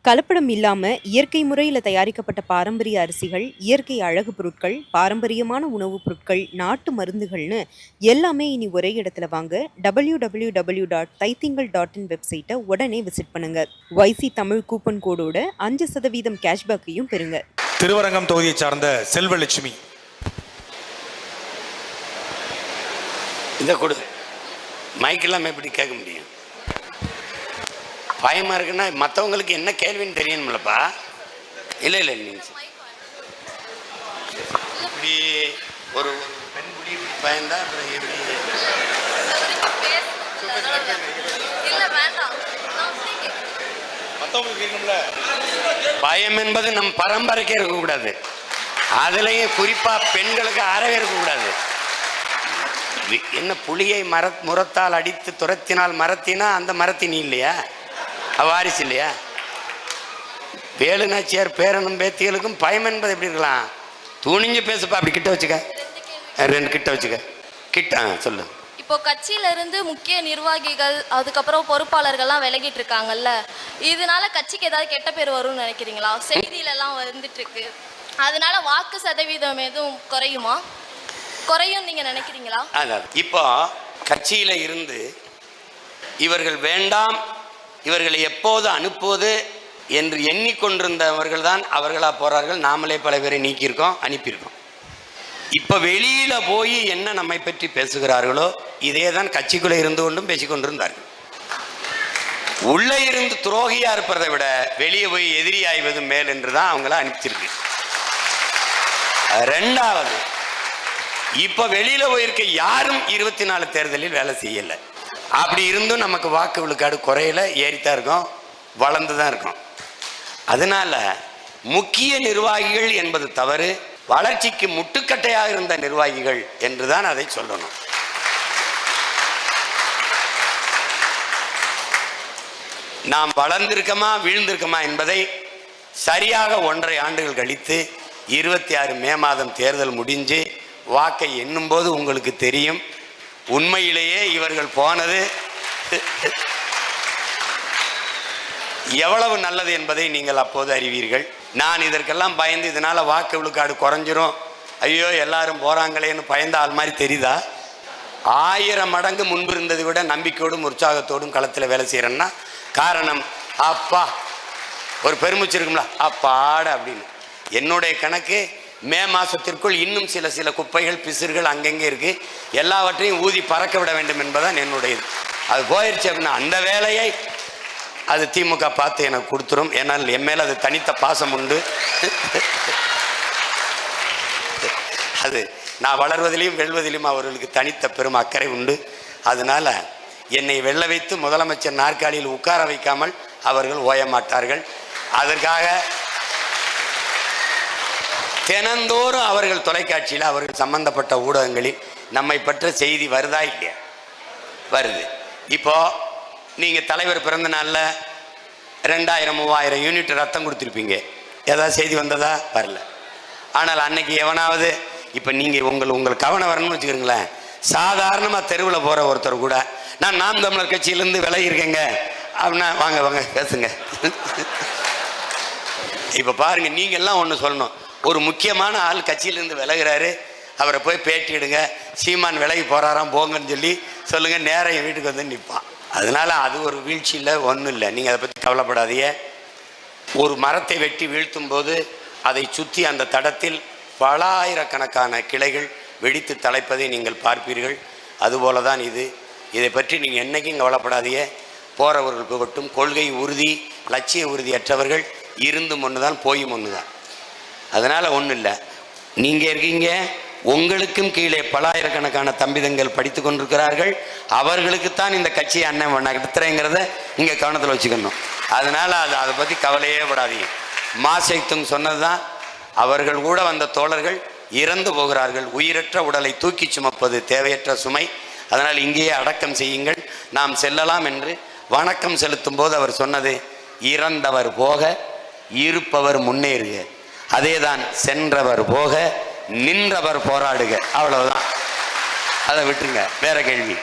கலப்படம் இல்லாம இயற்கை முறையில தயாரிக்கப்பட்ட பாரம்பரிய அரிசிகள், இயற்கை அழகு பொருட்கள், பாரம்பரியமான உணவுப் பொருட்கள், நாட்டு மருந்துகள்னு எல்லாமே இனி ஒரே இடத்துல வாங்க. www.thaithingal.in வெப்சைட்டை உடனே விசிட் பண்ணுங்க. YC தமிழ் கூப்பன் கோடோட 5% கேஷ்பேக்கையும் பெறுங்க. திருவரங்கம் தொகுதியை சார்ந்த செல்வலட்சுமி. இதை கொடு. மைக் இல்லாமல் எப்படி கேட்க முடியும்? பயமாக இருக்குன்னா மற்றவங்களுக்கு என்ன கேள்வின்னு தெரியணும்லப்பா. இல்லை இல்லை நீங்கள் இப்படி ஒரு பெண் புலி இப்படி பயந்தா அப்புறம் எப்படி? பயம் என்பது நம் பரம்பரைக்கே இருக்கக்கூடாது. அதுலேயும் குறிப்பாக பெண்களுக்கு அறவே இருக்கக்கூடாது. என்ன புலியை முரத்தால் அடித்து துரத்தினால் மரத்தினா அந்த மரத்தினி இல்லையா? வாரிசு இல்லையா? வேலுநாச்சியார் பேரனும் பேத்திகளுக்கும் பயம் என்பது எப்படி இருக்கலாம்? துணிஞ்சு பேசுப்பா. அப்படி கிட்ட வச்சுக்க, ரெண்டு கிட்ட வச்சுக்க. கிட்ட சொல்லு. இப்போ கட்சியில இருந்து முக்கிய நிர்வாகிகள் அதுக்கப்புறம் பொறுப்பாளர்கள்லாம் விலகிட்டு இருக்காங்கல்ல, இதனால கட்சிக்கு ஏதாவது கெட்ட பேர் வரும்னு நினைக்கிறீங்களா? செய்தியில எல்லாம் வந்துட்டு இருக்கு. அதனால வாக்கு சதவீதம் எதுவும் குறையுமா? குறையும் நீங்க நினைக்கிறீங்களா? அதாவது இப்போ கட்சியில இருந்து இவர்கள் வேண்டாம், இவர்களை எப்போது அனுப்புவது என்று எண்ணிக்கொண்டிருந்தவர்கள் தான் அவர்களா போறார்கள். நாமளே பல பேரை நீக்கியிருக்கோம், அனுப்பியிருக்கோம். இப்போ வெளியில போய் என்ன நம்மை பற்றி பேசுகிறார்களோ இதே தான் கட்சிக்குள்ளே இருந்து கொண்டும் பேசிக்கொண்டிருந்தார்கள். உள்ளே இருந்து துரோகியா இருப்பதை விட வெளியே போய் எதிரி ஆய்வது மேல் என்று தான் அவங்கள அனுப்பிச்சிருக்கு. ரெண்டாவது, இப்ப வெளியில போயிருக்க யாரும் 24 தேர்தலில் வேலை செய்யலை. அப்படி இருந்தும் நமக்கு வாக்கு விழுக்காடு குறையில, ஏறித்தான் இருக்கும், வளர்ந்து தான் இருக்கும். அதனால முக்கிய நிர்வாகிகள் என்பது தவறு. வளர்ச்சிக்கு முட்டுக்கட்டையாக இருந்த நிர்வாகிகள் என்றுதான் அதை சொல்லணும். நாம் வளர்ந்திருக்கமா வீழ்ந்திருக்கமா என்பதை சரியாக 1.5 ஆண்டுகள் கழித்து 26 மே மாதம் தேர்தல் முடிஞ்சு வாக்கை எண்ணும் போது உங்களுக்கு தெரியும் உண்மையிலேயே இவர்கள் போனது எவ்வளவு நல்லது என்பதை நீங்கள் அப்போது அறிவீர்கள். நான் இதற்கெல்லாம் பயந்து இதனால வாக்கு விழுக்காடு குறைஞ்சிரும், ஐயோ எல்லாரும் போறாங்களேன்னு பயந்த ஆள் மாதிரி தெரியுதா? 1000 மடங்கு முன்பு இருந்ததை விட நம்பிக்கையோடும் உற்சாகத்தோடும் களத்தில் வேலை செய்யறேன்னா காரணம் அப்பா ஒரு பெருமிச்சு இருக்கும்ல, அப்பாட அப்படின்னு. என்னுடைய கணக்கு மே மாசத்திற்குள் இன்னும் சில குப்பைகள் பிசுறுகள் அங்கங்கே இருக்கு, எல்லாவற்றையும் ஊதி பறக்க விட வேண்டும் என்பதான் என்னுடையது. அது போயிடுச்சு அப்படின்னா அந்த வேலையை அது திமுக பார்த்து எனக்கு கொடுத்துரும். ஏன்னால் என் மேல அது தனித்த பாசம் உண்டு. அது நான் வளர்வதிலையும் வெல்வதிலும் அவர்களுக்கு தனித்த பெரும் அக்கறை உண்டு. அதனால என்னை வெல்ல வைத்து முதலமைச்சர் நாற்காலியில் உட்கார வைக்காமல் அவர்கள் ஓய மாட்டார்கள். அதற்காக தினந்தோறும் அவர்கள் தொலைக்காட்சியில் அவர்கள் சம்பந்தப்பட்ட ஊடகங்களில் நம்மை பற்ற செய்தி வருதா இல்லையா? வருது. இப்போ நீங்க தலைவர் பிறந்த நாள்ல 2000-3000 யூனிட் ரத்தம் கொடுத்துருப்பீங்க, ஏதாவது செய்தி வந்ததா? வரல. ஆனால் அன்னைக்கு எவனாவது இப்போ நீங்கள் உங்கள் கவனம் வரணும்னு வச்சுக்கிறீங்களேன், சாதாரணமாக தெருவில் போகிற ஒருத்தர் கூட நான் நாம் தமிழர் கட்சியிலேருந்து விலகி இருக்கேங்க அப்படின்னா வாங்க வாங்க பேசுங்க. இப்போ பாருங்க, நீங்கள்லாம் ஒன்று சொல்லணும், ஒரு முக்கியமான ஆள் கட்சியிலேருந்து விலகிறாரு, அவரை போய் பேட்டி எடுங்க, சீமான் விலகி போகிறாராம் போங்கன்னு சொல்லி சொல்லுங்க, நேரம் என் வீட்டுக்கு வந்து நிற்பான். அதனால அது ஒரு வீழ்ச்சி இல்லை, ஒன்றும் இல்லை, நீங்கள் அதை பற்றி கவலைப்படாதீங்க. ஒரு மரத்தை வெட்டி வீழ்த்தும் போது அதை சுற்றி அந்த தடத்தில் பல ஆயிரக்கணக்கான கிளைகள் வெடித்து தலைப்பதை நீங்கள் பார்ப்பீர்கள். அதுபோல தான் இது. இதை பற்றி நீங்கள் என்றைக்கும் கவலைப்படாதீங்க. போகிறவர்கள் போகட்டும். கொள்கை உறுதி லட்சிய உறுதியற்றவர்கள் இருந்தும் ஒன்று தான் போயும் ஒன்று தான். அதனால் ஒன்றும் இல்லை. நீங்கள் இருக்கீங்க, உங்களுக்கும் கீழே பல ஆயிரக்கணக்கான தம்பிதங்கள் படித்து கொண்டிருக்கிறார்கள். அவர்களுக்குத்தான் இந்த கட்சியை அண்ணன் நடத்துறேங்கிறத இங்கே கவனத்தில் வச்சுக்கணும். அதனால் அதை பற்றி கவலையே படாதீங்க. மாசைத்தும் சொன்னது தான், அவர்கள் கூட வந்த தோழர்கள் இறந்து போகிறார்கள். உயிரற்ற உடலை தூக்கி சுமப்பது தேவையற்ற சுமை. அதனால் இங்கேயே அடக்கம் செய்யுங்கள், நாம் செல்லலாம் என்று வணக்கம் செலுத்தும் போது அவர் சொன்னது, இறந்தவர் போக இருப்பவர் முன்னேறுக. அதேதான் சென்றவர் போக நின்றவர் போராடுக. அவ்வளவுதான், அதை விட்டுருங்க. வேற கேள்வி.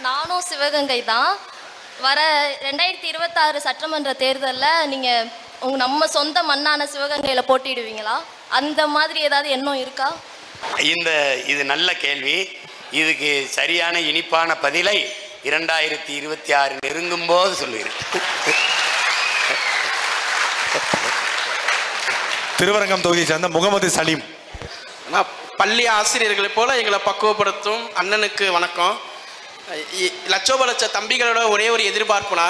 நானும் சிவகங்கை தான். வர 2026 சட்டமன்ற தேர்தலில் நீங்கள் நம்ம சொந்த மண்ணான சிவகங்கையில் போட்டிடுவீங்களா? அந்த மாதிரி ஏதாவது எண்ணம் இருக்கா? இது நல்ல கேள்வி. இதுக்கு சரியான இனிப்பான பதிலை 2026 நெருங்கும் போது சொல்லுகிறேன். திருவரங்கம் தொகுதியை சேர்ந்த முகமது சலீம். பள்ளி ஆசிரியர்களைப் போல எங்களை பக்குவப்படுத்தும் அண்ணனுக்கு வணக்கம். லட்சோப லட்ச தம்பிகளோட ஒரே ஒரு எதிர்பார்ப்புனா,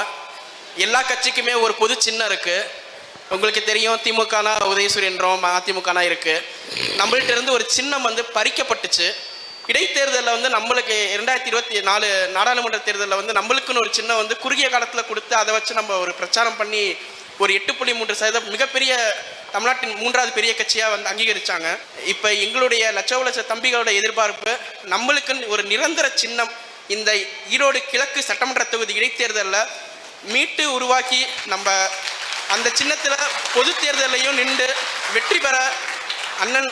எல்லா கட்சிக்குமே ஒரு பொது சின்னம் இருக்குது. உங்களுக்கு தெரியும், திமுகனா உதயசூரியன்றோம், அதிமுகனா இருக்குது. நம்மள்கிட்ட இருந்து ஒரு சின்னம் பறிக்கப்பட்டுச்சு. இடைத்தேர்தலில் நம்மளுக்கு 2024 நாடாளுமன்ற தேர்தலில் நம்மளுக்குன்னு ஒரு சின்னம் குறுகிய காலத்தில் கொடுத்து அதை வச்சு நம்ம ஒரு பிரச்சாரம் பண்ணி ஒரு 8.3% மிகப்பெரிய தமிழ்நாட்டின் 3வது பெரிய கட்சியாக அங்கீகரித்தாங்க. இப்போ எங்களுடைய லட்ச தம்பிகளோட எதிர்பார்ப்பு, நம்மளுக்குன்னு ஒரு நிரந்தர சின்னம் இந்த ஈரோடு கிழக்கு சட்டமன்ற தொகுதி இடைத்தேர்தலில் மீட்டு உருவாக்கி நம்ம அந்த சின்னத்தில் பொது தேர்தலையும் நின்று வெற்றி பெற அண்ணன்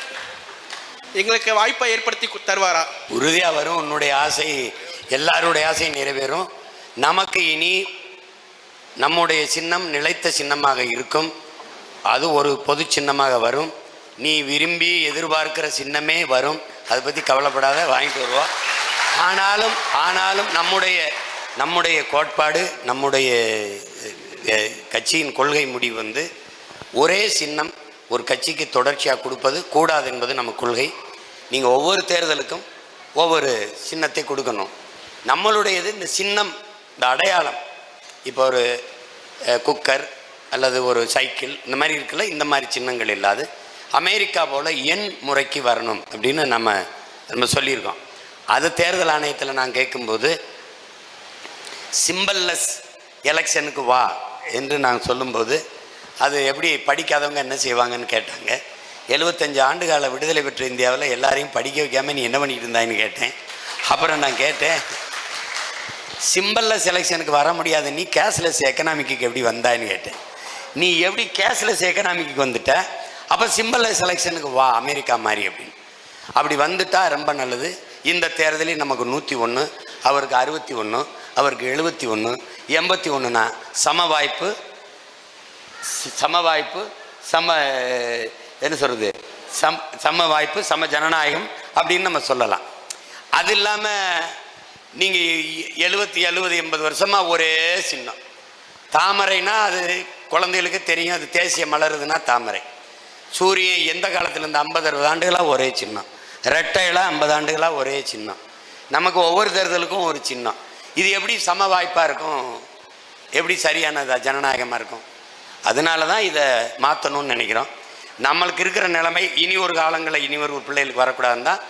எங்களுக்கு வாய்ப்பை ஏற்படுத்தி தருவாரா? உறுதியாக வரும். உன்னுடைய ஆசை, எல்லாருடைய ஆசை நிறைவேறும். நமக்கு இனி நம்முடைய சின்னம் நிலைத்த சின்னமாக இருக்கும். அது ஒரு பொது சின்னமாக வரும். நீ விரும்பி எதிர்பார்க்கிற சின்னமே வரும். அதை பற்றி கவலைப்படாத, வாங்கிட்டு வருவோம். ஆனாலும் நம்முடைய கோட்பாடு, நம்முடைய கட்சியின் கொள்கை முடிவு ஒரே சின்னம் ஒரு கட்சிக்கு தொடர்ச்சியாக கொடுப்பது கூடாது என்பது நம்ம கொள்கை. நீங்கள் ஒவ்வொரு தேர்தலுக்கும் ஒவ்வொரு சின்னத்தை கொடுக்கணும். நம்மளுடையது இந்த சின்னம், இந்த அடையாளம். இப்போ ஒரு குக்கர் அல்லது ஒரு சைக்கிள் இந்த மாதிரி இருக்குல்ல, இந்த மாதிரி சின்னங்கள் இல்லாது அமெரிக்கா போல் எண் முறைக்கு வரணும் அப்படின்னு நம்ம சொல்லியிருக்கோம். அது தேர்தல் ஆணையத்தில் நான் கேட்கும்போது சிம்பல்லெஸ் எலெக்ஷனுக்கு வா என்று நான் சொல்லும்போது அது எப்படி படிக்காதவங்க என்ன செய்வாங்கன்னு கேட்டாங்க. 75 ஆண்டுகால விடுதலை பெற்ற இந்தியாவில் எல்லாரையும் படிக்க வைக்காமல் நீ என்ன பண்ணிட்டு இருந்தான்னு கேட்டேன். அப்புறம் நான் கேட்டேன், சிம்பல்லெஸ் எலெக்ஷனுக்கு வர முடியாது, நீ கேஷ்லெஸ் எக்கனாமிக்கு எப்படி வந்தான்னு கேட்டேன். நீ எப்படி கேஷ்லெஸ் எக்கனாமிக்கு வந்துட்ட, அப்போ சிம்பல்லெஸ் எலெக்ஷனுக்கு வா அமெரிக்கா மாதிரி அப்படின்னு. அப்படி வந்துட்டா ரொம்ப நல்லது. இந்த தேர்தலில் நமக்கு 101, அவருக்கு 61, அவருக்கு 71, 81னா சம வாய்ப்பு, என்ன சொல்கிறது, சம வாய்ப்பு, சம ஜனநாயகம் அப்படின்னு நம்ம சொல்லலாம். அது இல்லாமல் நீங்கள் 70 80 வருஷமாக ஒரே சின்னம். தாமரைனா அது குழந்தைகளுக்கு தெரியும், அது தேசிய மலருதுன்னா தாமரை. சூரியன் எந்த காலத்துலேருந்து 50 60 ஆண்டுகளாக ஒரே சின்னம். ரெட்டையெல்லாம் 50 ஆண்டுகளாக ஒரே சின்னம். நமக்கு ஒவ்வொரு தேர்தலுக்கும் ஒரு சின்னம். இது எப்படி சம வாய்ப்பாக இருக்கும், எப்படி சரியானதா ஜனநாயகமாக இருக்கும்? அதனால தான் இதை மாற்றணும்னு நினைக்கிறோம். நம்மளுக்கு இருக்கிற நிலைமை இனி ஒரு காலங்களில் இனி ஒரு பிள்ளைகளுக்கு வரக்கூடாதுன்னு தான்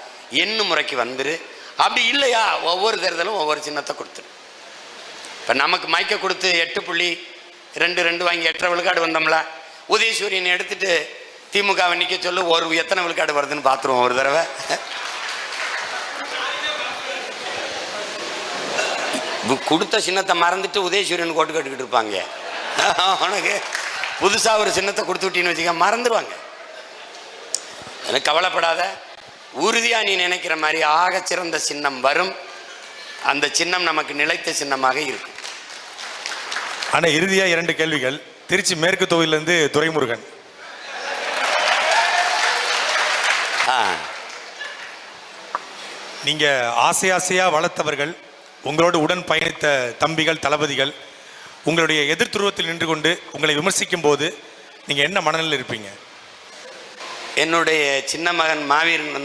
எண்ணு முறைக்கு வந்துரு. அப்படி இல்லையா ஒவ்வொரு தேர்தலும் ஒவ்வொரு சின்னத்தை கொடுத்துரு. இப்போ நமக்கு மைக்க கொடுத்து 8.22 வாங்கி 8.5 விழுக்காடு வந்தோம்ல, உதயசூரியனை எடுத்துட்டு திமுகவை நிற்க சொல்லு, எத்தனை விழுக்காடு வருதுன்னு பார்த்துருவோம் ஒரு தடவை. கொடுத்த சின்னத்தை மறந்துட்டு உதயசூரியன் கோட்டு கட்டுக்கிட்டு இருப்பாங்க. உனக்கு புதுசாக ஒரு சின்னத்தை கொடுத்து விட்டின்னு வச்சுக்க மறந்துடுவாங்க. எனக்கு கவலைப்படாத, உறுதியாக நீ நினைக்கிற மாதிரி ஆகச்சிறந்த சின்னம் வரும். அந்த சின்னம் நமக்கு நிலைத்த சின்னமாக இருக்கும். ஆனால் இறுதியாக 2 கேள்விகள். திருச்சி மேற்கு தொகுதியிலேருந்து துரைமுருகன். நீங்கள் ஆசையாக வளர்த்தவர்கள், உங்களோடு உடன் பயணித்த தம்பிகள், தளபதிகள் உங்களுடைய எதிர்த்துருவத்தில் நின்று கொண்டு உங்களை விமர்சிக்கும் போது நீங்கள் என்ன மனநிலையில் இருப்பீங்க? என்னுடைய சின்ன மகன் மாவீரன்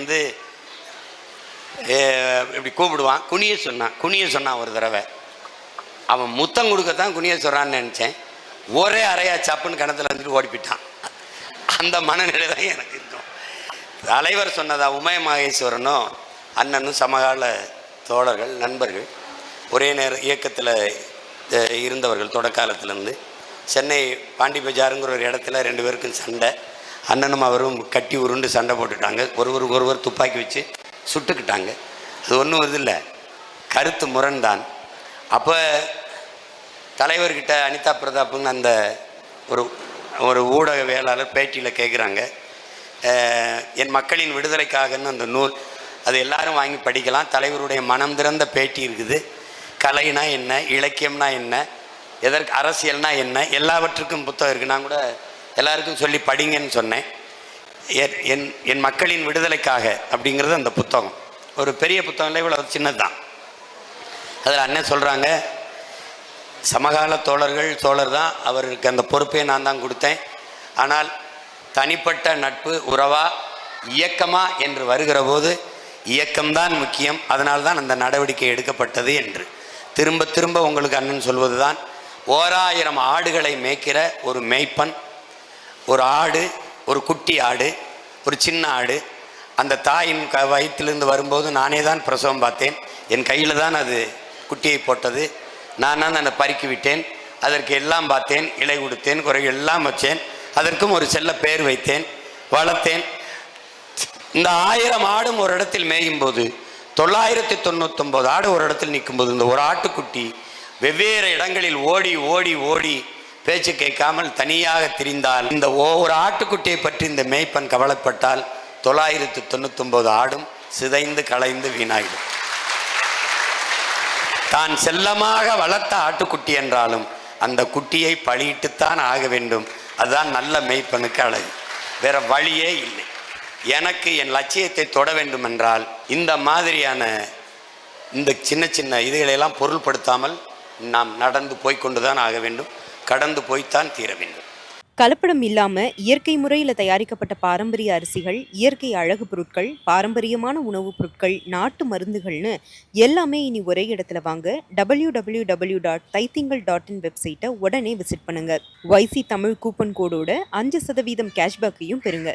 இப்படி கூப்பிடுவான், குனிய சொன்னான் ஒரு தடவை. அவன் முத்தம் கொடுக்கத்தான் குனிய சொல்கிறான்னு நினச்சேன். ஒரே அறையா சப்புன்னு கணத்தில் வந்துட்டு ஓடிப்பிட்டான். அந்த மனநிலை தான் எனக்கு இருக்கும். தலைவர் சொன்னதா, உமய மகேஸ்வரனும் அண்ணனும் சமகால தோழர்கள், நண்பர்கள், ஒரே நேரம் இயக்கத்தில் இருந்தவர்கள். தொடக்காலத்திலேருந்து சென்னை பாண்டி பஜாருங்கிற ஒரு இடத்துல 2 பேருக்கும் சண்டை. அண்ணனும் அவரும் கட்டி உருண்டு சண்டை போட்டுட்டாங்க. ஒருவர் துப்பாக்கி வச்சு சுட்டுக்கிட்டாங்க. அது ஒன்றும் இல்லை, கருத்து முரண்தான். அப்போ தலைவர்கிட்ட அனிதா பிரதாப்புன்னு அந்த ஒரு ஊடகவியலாளர் பேட்டியில் கேட்குறாங்க, என் மக்களின் விடுதலைக்காகன்னு அந்த நூல், அது எல்லாரும் வாங்கி படிக்கலாம், தலைவருடைய மனம் திறந்த பேட்டி இருக்குது. கலைனா என்ன, இலக்கியம்னா என்ன, எதற்கு அரசியல்னா என்ன, எல்லாவற்றுக்கும் புத்தகம் இருக்குது. நான் கூட எல்லாருக்கும் சொல்லி படிங்கன்னு சொன்னேன். என் என் மக்களின் விடுதலைக்காக அப்படிங்கிறது அந்த புத்தகம். ஒரு பெரிய புத்தகம் இல்லை, இவ்வளோ சின்னது தான். அதில் அண்ணன் சொல்கிறாங்க, சமகால தோழர் தான், அவருக்கு அந்த பொறுப்பை நான் தான் கொடுத்தேன். ஆனால் தனிப்பட்ட நட்பு உறவா இயக்கமா என்று வருகிற போது இயக்கம்தான் முக்கியம், அதனால்தான் அந்த நடவடிக்கை எடுக்கப்பட்டது என்று திரும்ப திரும்ப உங்களுக்கு அண்ணன் சொல்வது தான். 1000 ஆடுகளை மேய்க்கிற ஒரு மேய்ப்பன், ஒரு ஆடு, ஒரு குட்டி ஆடு, ஒரு சின்ன ஆடு, அந்த தாயின் வயிற்றிலிருந்து வரும்போது நானே தான் பிரசவம் பார்த்தேன். என் கையில் தான் அது குட்டியை போட்டது. நான் தான் அதை பறிக்கி விட்டேன். அதற்கு எல்லாம் பார்த்தேன், இலை கொடுத்தேன், குறைகள் எல்லாம் வச்சேன். அதற்கும் ஒரு செல்ல பேர் வைத்தேன், வளர்த்தேன். இந்த 1000 ஆடும் ஒரு இடத்தில் மேயும் போது 999 ஆடு ஒரு இடத்தில் நிற்கும்போது இந்த ஒரு ஆட்டுக்குட்டி வெவ்வேறு இடங்களில் ஓடி ஓடி ஓடி பேச்சு கேட்காமல் தனியாக திரிந்தால், இந்த ஒவ்வொரு ஆட்டுக்குட்டியை பற்றி இந்த மேய்ப்பன் கவலைப்பட்டால் 999 ஆடும் சிதைந்து களைந்து வீணாயிடும். தான் செல்லமாக வளர்த்த ஆட்டுக்குட்டி என்றாலும் அந்த குட்டியை பழியிட்டுத்தான் ஆக வேண்டும். அதுதான் நல்ல மேய்ப்பனுக்கு அழகு, வேற வழியே இல்லை. எனக்கு என் லட்சியத்தை தொட வேண்டும் என்றால் இந்த மாதிரியான இந்த சின்ன சின்ன இதுகளையெல்லாம் பொருள்படுத்தாமல் நாம் நடந்து போய்கொண்டுதான் ஆக வேண்டும், கடந்து போய்த்தான் தீர வேண்டும். கலப்படம் இல்லாம இயற்கை முறையில தயாரிக்கப்பட்ட பாரம்பரிய அரிசிகள், இயற்கை அழகு பொருட்கள், பாரம்பரியமான உணவுப் பொருட்கள், நாட்டு மருந்துகள்னு எல்லாமே இனி ஒரே இடத்துல வாங்க. www.thaithingal.in வெப்சைட்டை உடனே விசிட் பண்ணுங்க. YC தமிழ் கூப்பன் கோடோட 5% கேஷ்பேக்கையும் பெறுங்க.